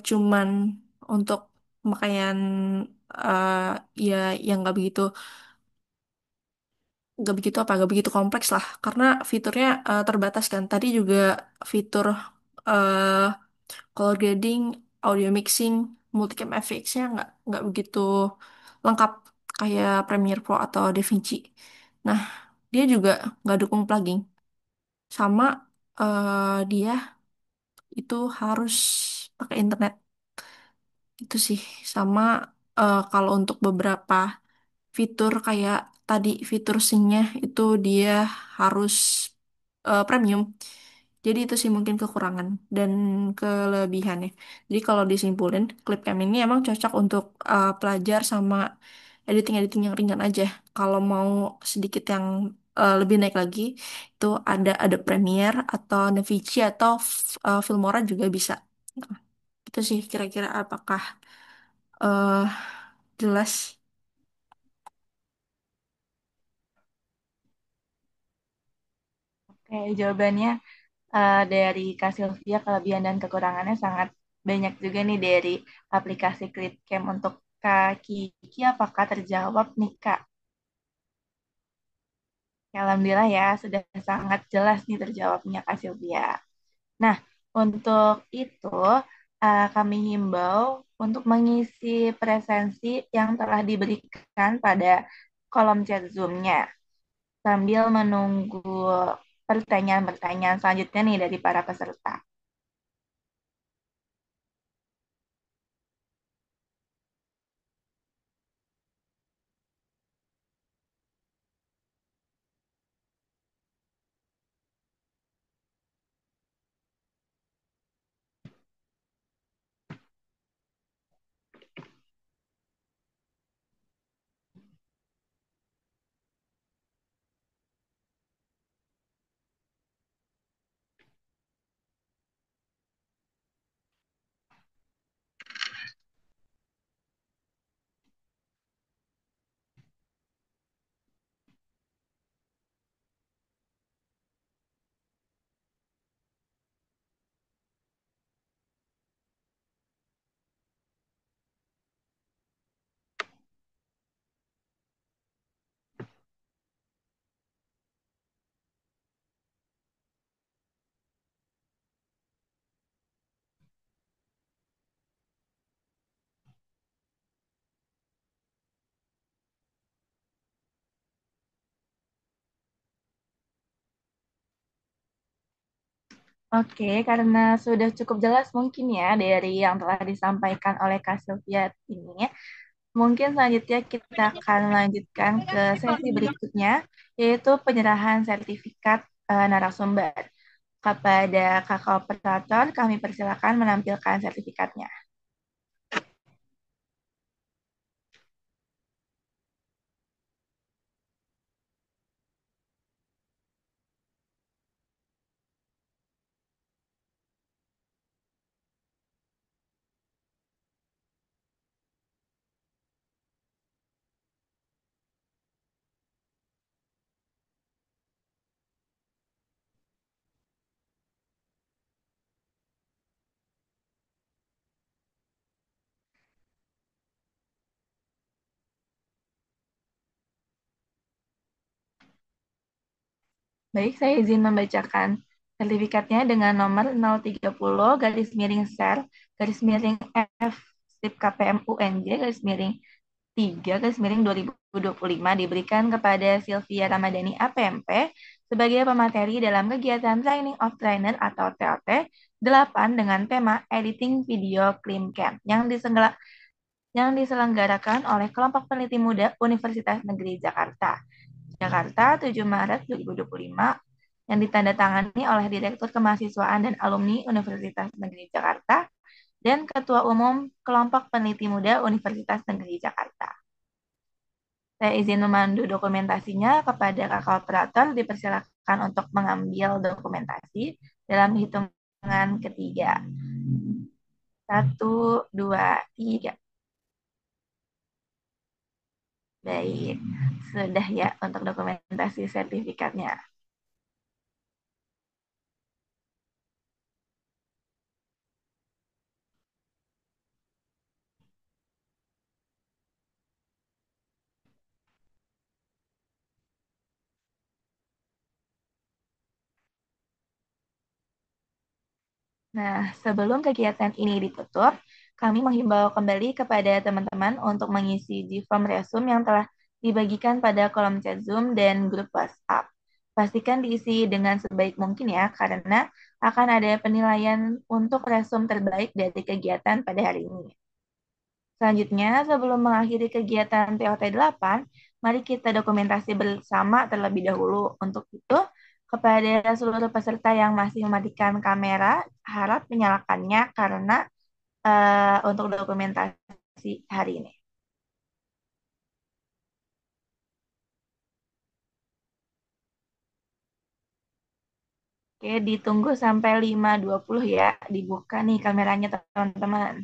cuman untuk pemakaian eh, ya yang nggak begitu kompleks lah karena fiturnya terbatas kan. Tadi juga fitur eh color grading, audio mixing, multicam FX-nya nggak begitu lengkap kayak Premiere Pro atau DaVinci. Nah, dia juga nggak dukung plugin. Sama dia itu harus pakai internet. Itu sih. Sama kalau untuk beberapa fitur kayak tadi fitur sync-nya itu dia harus premium. Jadi itu sih mungkin kekurangan dan kelebihannya. Jadi kalau disimpulin, Clipcam ini emang cocok untuk pelajar sama editing-editing yang ringan aja. Kalau mau sedikit yang lebih naik lagi, itu ada Adobe Premiere atau Nvidia atau Filmora juga bisa. Nah, itu sih kira-kira apakah eh jelas? Oke, jawabannya dari Kak Sylvia kelebihan dan kekurangannya sangat banyak juga nih dari aplikasi ClipCam untuk Kak Kiki. Apakah terjawab nih Kak? Ya, alhamdulillah ya, sudah sangat jelas nih terjawabnya Kak Sylvia. Nah, untuk itu kami himbau untuk mengisi presensi yang telah diberikan pada kolom chat Zoom-nya sambil menunggu pertanyaan-pertanyaan selanjutnya nih dari para peserta. Oke, karena sudah cukup jelas mungkin ya dari yang telah disampaikan oleh Kak Sylvia ini, mungkin selanjutnya kita akan melanjutkan ke sesi berikutnya, yaitu penyerahan sertifikat narasumber. Kepada kakak operator, kami persilakan menampilkan sertifikatnya. Baik, saya izin membacakan sertifikatnya dengan nomor 030 garis miring ser garis miring F strip KPM UNJ garis miring 3 garis miring 2025 diberikan kepada Sylvia Ramadhani APMP sebagai pemateri dalam kegiatan Training of Trainer atau TOT 8 dengan tema Editing Video Climcam yang diselenggarakan oleh kelompok peneliti muda Universitas Negeri Jakarta. Jakarta 7 Maret 2025 yang ditandatangani oleh Direktur Kemahasiswaan dan Alumni Universitas Negeri Jakarta dan Ketua Umum Kelompok Peneliti Muda Universitas Negeri Jakarta. Saya izin memandu dokumentasinya kepada kakak operator dipersilakan untuk mengambil dokumentasi dalam hitungan ketiga. 1, 2, 3. Baik, sudah ya untuk dokumentasi sertifikatnya. Nah, sebelum kegiatan ini ditutup, kami menghimbau kembali kepada teman-teman untuk mengisi di form resume yang telah dibagikan pada kolom chat Zoom dan grup WhatsApp. Pastikan diisi dengan sebaik mungkin ya, karena akan ada penilaian untuk resume terbaik dari kegiatan pada hari ini. Selanjutnya, sebelum mengakhiri kegiatan TOT 8, mari kita dokumentasi bersama terlebih dahulu. Untuk itu, kepada seluruh peserta yang masih mematikan kamera, harap menyalakannya karena untuk dokumentasi hari ini. Oke, ditunggu sampai 5.20 ya, dibuka nih kameranya teman-teman.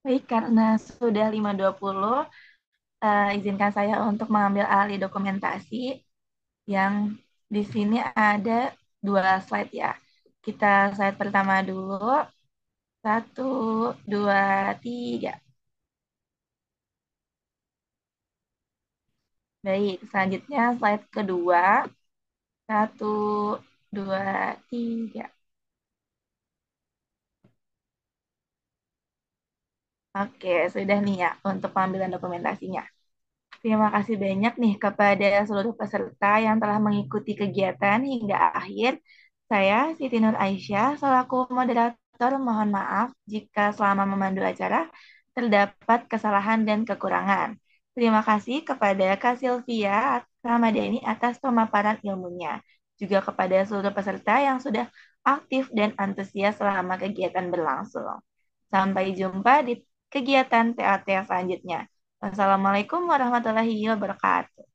Baik, karena sudah 5.20, izinkan saya untuk mengambil alih dokumentasi yang di sini ada 2 slide ya. Kita slide pertama dulu. 1, 2, 3. Baik, selanjutnya slide kedua. 1, 2, 3. Oke, sudah nih ya untuk pengambilan dokumentasinya. Terima kasih banyak nih kepada seluruh peserta yang telah mengikuti kegiatan hingga akhir. Saya, Siti Nur Aisyah, selaku moderator, mohon maaf jika selama memandu acara terdapat kesalahan dan kekurangan. Terima kasih kepada Kak Sylvia Ramadhani atas pemaparan ilmunya. Juga kepada seluruh peserta yang sudah aktif dan antusias selama kegiatan berlangsung. Sampai jumpa di kegiatan TAT selanjutnya. Wassalamualaikum warahmatullahi wabarakatuh.